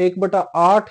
1/8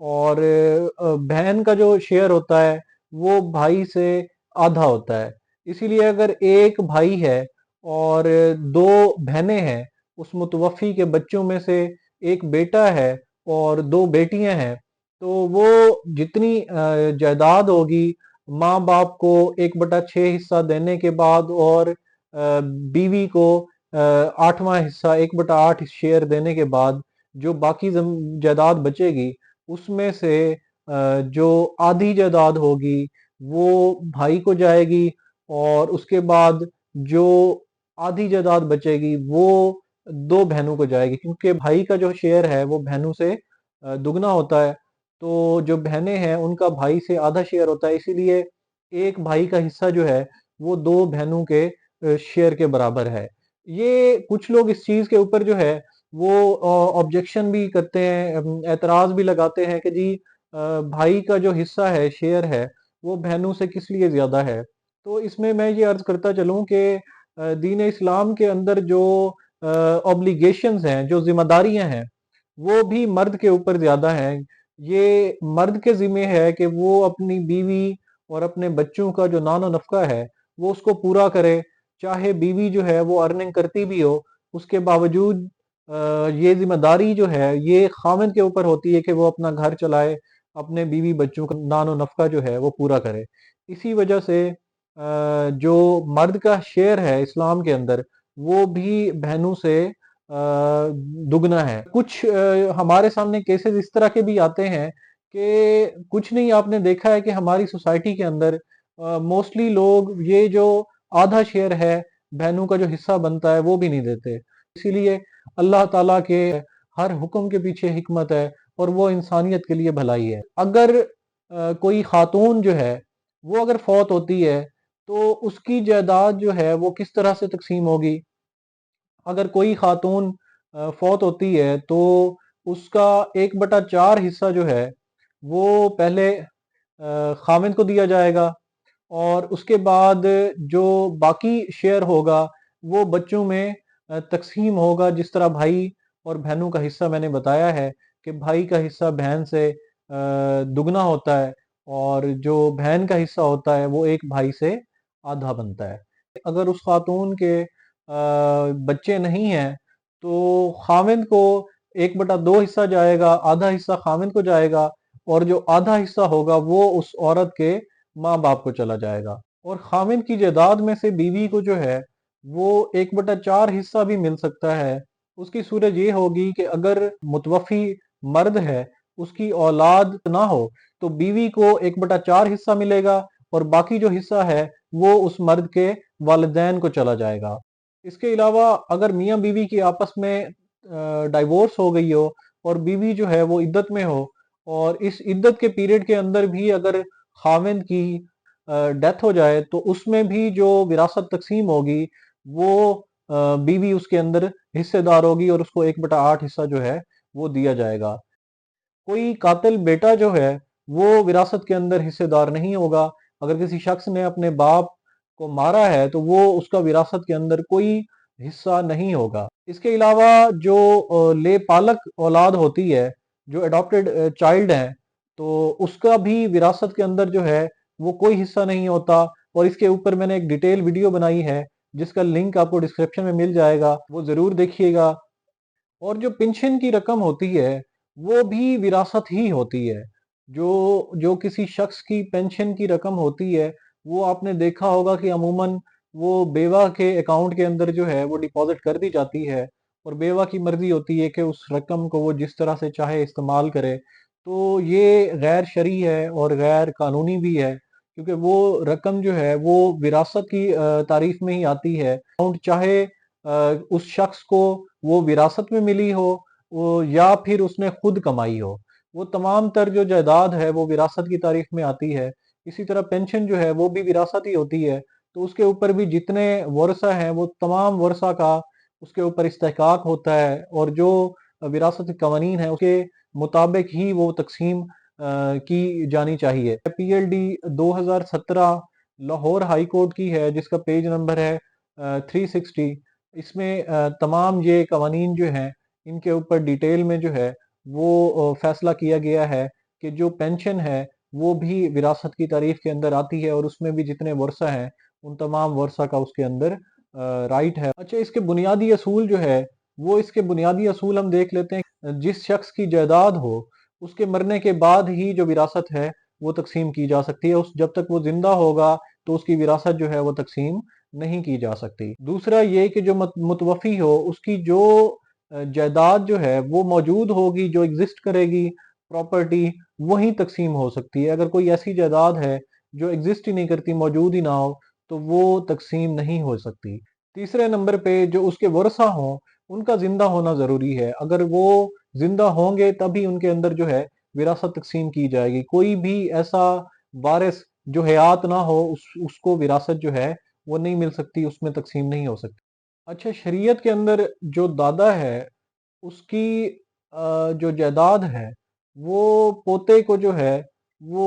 اور بہن کا جو شیئر ہوتا ہے وہ بھائی سے آدھا ہوتا ہے۔ اسی لیے اگر ایک بھائی ہے اور دو بہنیں ہیں، اس متوفی کے بچوں میں سے ایک بیٹا ہے اور دو بیٹیاں ہیں، تو وہ جتنی جائیداد ہوگی ماں باپ کو 1/6 حصہ دینے کے بعد اور بیوی کو 8واں حصہ 1/8 شیئر دینے کے بعد جو باقی جائیداد بچے گی اس میں سے جو آدھی جائیداد ہوگی وہ بھائی کو جائے گی، اور اس کے بعد جو آدھی جائیداد بچے گی وہ دو بہنوں کو جائے گی، کیونکہ بھائی کا جو شیئر ہے وہ بہنوں سے دگنا ہوتا ہے۔ تو جو بہنیں ہیں ان کا بھائی سے آدھا شیئر ہوتا ہے، اسی لیے ایک بھائی کا حصہ جو ہے وہ دو بہنوں کے شیئر کے برابر ہے۔ یہ کچھ لوگ اس چیز کے اوپر جو ہے وہ آبجیکشن بھی کرتے ہیں، اعتراض بھی لگاتے ہیں کہ جی بھائی کا جو حصہ ہے، شیئر ہے، وہ بہنوں سے کس لیے زیادہ ہے۔ تو اس میں یہ عرض کرتا چلوں کہ دین اسلام کے اندر جو اوبلیگیشنز ہیں، جو ذمہ داریاں ہیں، وہ بھی مرد کے اوپر زیادہ ہیں۔ یہ مرد کے ذمہ ہے کہ وہ اپنی بیوی اور اپنے بچوں کا جو نان و نفقہ ہے وہ اس کو پورا کرے، چاہے بیوی جو ہے وہ ارننگ کرتی بھی ہو، اس کے باوجود یہ ذمہ داری جو ہے یہ خاوند کے اوپر ہوتی ہے کہ وہ اپنا گھر چلائے، اپنے بیوی بچوں کا نان و نفقہ جو ہے وہ پورا کرے۔ اسی وجہ سے جو مرد کا شیئر ہے اسلام کے اندر وہ بھی بہنوں سے دگنا ہے۔ کچھ ہمارے سامنے کیسز اس طرح کے بھی آتے ہیں کہ کچھ نہیں، آپ نے دیکھا ہے کہ ہماری سوسائٹی کے اندر موسٹلی لوگ یہ جو آدھا شیئر ہے بہنوں کا جو حصہ بنتا ہے وہ بھی نہیں دیتے۔ اسی لیے اللہ تعالیٰ کے ہر حکم کے پیچھے حکمت ہے اور وہ انسانیت کے لیے بھلائی ہے۔ اگر کوئی خاتون جو ہے وہ اگر فوت ہوتی ہے تو اس کی جائیداد جو ہے وہ کس طرح سے تقسیم ہوگی؟ اگر کوئی خاتون فوت ہوتی ہے تو اس کا 1/4 حصہ جو ہے وہ پہلے خاوند کو دیا جائے گا، اور اس کے بعد جو باقی شیئر ہوگا وہ بچوں میں تقسیم ہوگا، جس طرح بھائی اور بہنوں کا حصہ میں نے بتایا ہے کہ بھائی کا حصہ بہن سے دگنا ہوتا ہے، اور جو بہن کا حصہ ہوتا ہے وہ ایک بھائی سے آدھا بنتا ہے۔ اگر اس خاتون کے بچے نہیں ہیں تو خاوند کو 1/2 حصہ جائے گا، آدھا حصہ خاوند کو جائے گا، اور جو آدھا حصہ ہوگا وہ اس عورت کے ماں باپ کو چلا جائے گا۔ اور خاوند کی جائیداد میں سے بیوی کو جو ہے وہ 1/4 حصہ بھی مل سکتا ہے۔ اس کی صورت یہ ہوگی کہ اگر متوفی مرد ہے، اس کی اولاد نہ ہو تو بیوی کو 1/4 حصہ ملے گا، اور باقی جو حصہ ہے وہ اس مرد کے والدین کو چلا جائے گا۔ اس کے علاوہ اگر میاں بیوی کی آپس میں ڈائیورس ہو گئی ہو اور بیوی جو ہے وہ عدت میں ہو، اور اس عدت کے پیریڈ کے اندر بھی اگر خاوند کی ڈیتھ ہو جائے تو اس میں بھی جو وراثت تقسیم ہوگی وہ بیوی اس کے اندر حصے دار ہوگی، اور اس کو 1/8 حصہ جو ہے وہ دیا جائے گا۔ کوئی قاتل بیٹا جو ہے وہ وراثت کے اندر حصے دار نہیں ہوگا۔ اگر کسی شخص نے اپنے باپ کو مارا ہے تو وہ اس کا وراثت کے اندر کوئی حصہ نہیں ہوگا۔ اس کے علاوہ جو لے پالک اولاد ہوتی ہے، جو اڈاپٹڈ چائلڈ ہیں، تو اس کا بھی وراثت کے اندر جو ہے وہ کوئی حصہ نہیں ہوتا، اور اس کے اوپر میں نے ایک ڈیٹیل ویڈیو بنائی ہے جس کا لنک آپ کو ڈسکرپشن میں مل جائے گا، وہ ضرور دیکھیے گا۔ اور جو پنشن کی رقم ہوتی ہے وہ بھی وراثت ہی ہوتی ہے۔ جو کسی شخص کی پینشن کی رقم ہوتی ہے وہ آپ نے دیکھا ہوگا کہ عموماً وہ بیوہ کے اکاؤنٹ کے اندر جو ہے وہ ڈپازٹ کر دی جاتی ہے، اور بیوہ کی مرضی ہوتی ہے کہ اس رقم کو وہ جس طرح سے چاہے استعمال کرے۔ تو یہ غیر شرعی ہے اور غیر قانونی بھی ہے، کیونکہ وہ رقم جو ہے وہ وراثت کی تعریف میں ہی آتی ہے۔ اکاؤنٹ چاہے اس شخص کو وہ وراثت میں ملی ہو یا پھر اس نے خود کمائی ہو، وہ تمام تر جو جائیداد ہے وہ وراثت کی تعریف میں آتی ہے۔ اسی طرح پینشن جو ہے وہ بھی وراثت ہی ہوتی ہے، تو اس کے اوپر بھی جتنے ورثہ ہیں وہ تمام ورثہ کا اس کے اوپر استحقاق ہوتا ہے، اور جو وراثت کے قوانین ہیں اس کے مطابق ہی وہ تقسیم کی جانی چاہیے۔ P L D 2017 Lahore high court کی ہے، جس کا پیج نمبر ہے 360۔ اس میں تمام یہ قوانین جو ہیں ان کے اوپر ڈیٹیل میں جو ہے وہ فیصلہ کیا گیا ہے کہ جو پینشن ہے وہ بھی وراثت کی تعریف کے اندر آتی ہے، اور اس میں بھی جتنے ورثہ ہیں ان تمام ورثہ کا اس کے اندر رائٹ ہے۔ اچھا، اس کے بنیادی اصول جو ہے وہ اس کے بنیادی اصول ہم دیکھ لیتے ہیں۔ جس شخص کی جائیداد ہو اس کے مرنے کے بعد ہی جو وراثت ہے وہ تقسیم کی جا سکتی ہے، جب تک وہ زندہ ہوگا تو اس کی وراثت جو ہے وہ تقسیم نہیں کی جا سکتی۔ دوسرا یہ کہ جو متوفی ہو اس کی جو جائیداد جو ہے وہ موجود ہوگی، جو ایگزسٹ کرے گی پراپرٹی، وہی تقسیم ہو سکتی ہے۔ اگر کوئی ایسی جائیداد ہے جو ایگزسٹ ہی نہیں کرتی، موجود ہی نہ ہو، تو وہ تقسیم نہیں ہو سکتی۔ تیسرے نمبر پہ جو اس کے ورثہ ہوں ان کا زندہ ہونا ضروری ہے۔ اگر وہ زندہ ہوں گے تبھی ان کے اندر جو ہے وراثت تقسیم کی جائے گی۔ کوئی بھی ایسا وارث جو حیات نہ ہو اس کو وراثت جو ہے وہ نہیں مل سکتی، اس میں تقسیم نہیں ہو سکتی۔ اچھا، شریعت کے اندر جو دادا ہے اس کی جو جائیداد ہے وہ پوتے کو جو ہے وہ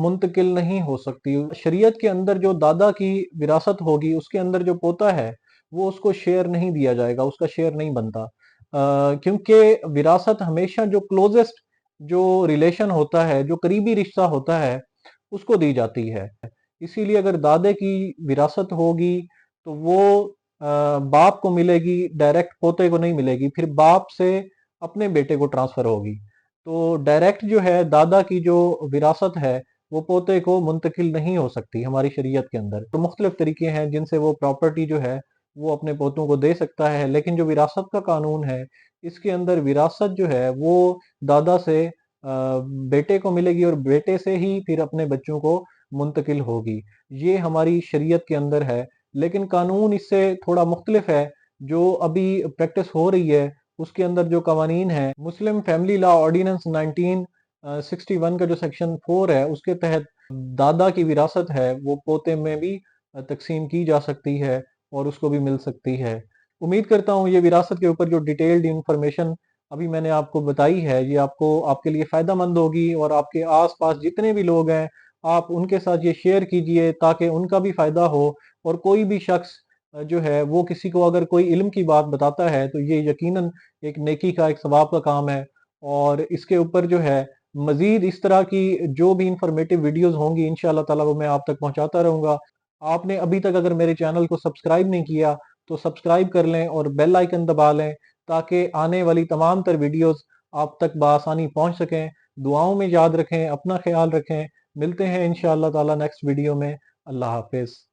منتقل نہیں ہو سکتی۔ شریعت کے اندر جو دادا کی وراثت ہوگی اس کے اندر جو پوتا ہے وہ اس کو شیئر نہیں دیا جائے گا، اس کا شیئر نہیں بنتا، کیونکہ وراثت ہمیشہ جو کلوزسٹ جو ریلیشن ہوتا ہے، جو قریبی رشتہ ہوتا ہے، اس کو دی جاتی ہے۔ اسی لیے اگر دادے کی وراثت ہوگی تو وہ باپ کو ملے گی، ڈائریکٹ پوتے کو نہیں ملے گی، پھر باپ سے اپنے بیٹے کو ٹرانسفر ہوگی۔ تو ڈائریکٹ جو ہے دادا کی جو وراثت ہے وہ پوتے کو منتقل نہیں ہو سکتی ہماری شریعت کے اندر۔ تو مختلف طریقے ہیں جن سے وہ پراپرٹی جو ہے وہ اپنے پوتوں کو دے سکتا ہے، لیکن جو وراثت کا قانون ہے اس کے اندر وراثت جو ہے وہ دادا سے بیٹے کو ملے گی، اور بیٹے سے ہی پھر اپنے بچوں کو منتقل ہوگی۔ یہ ہماری شریعت کے اندر ہے، لیکن قانون اس سے تھوڑا مختلف ہے۔ جو ابھی پریکٹس ہو رہی ہے اس کے اندر جو قوانین ہیں، مسلم فیملی لا آرڈیننس 1961 کا جو سیکشن 4 ہے اس کے تحت دادا کی وراثت ہے وہ پوتے میں بھی تقسیم کی جا سکتی ہے اور اس کو بھی مل سکتی ہے۔ امید کرتا ہوں یہ وراثت کے اوپر جو ڈیٹیلڈ انفارمیشن ابھی میں نے آپ کو بتائی ہے یہ آپ کے لیے فائدہ مند ہوگی، اور آپ کے آس پاس جتنے بھی لوگ ہیں آپ ان کے ساتھ یہ شیئر کیجئے تاکہ ان کا بھی فائدہ ہو، اور کوئی بھی شخص جو ہے وہ کسی کو اگر کوئی علم کی بات بتاتا ہے تو یہ یقیناً ایک نیکی کا، ایک ثواب کا کام ہے۔ اور اس کے اوپر جو ہے مزید اس طرح کی جو بھی انفارمیٹیو ویڈیوز ہوں گی انشاءاللہ تعالی وہ میں آپ تک پہنچاتا رہوں گا۔ آپ نے ابھی تک اگر میرے چینل کو سبسکرائب نہیں کیا تو سبسکرائب کر لیں اور بیل آئیکن دبا لیں تاکہ آنے والی تمام تر ویڈیوز آپ تک بآسانی پہنچ سکیں۔ دعاؤں میں یاد رکھیں، اپنا خیال رکھیں، ملتے ہیں انشاءاللہ تعالی نیکسٹ ویڈیو میں۔ اللہ حافظ۔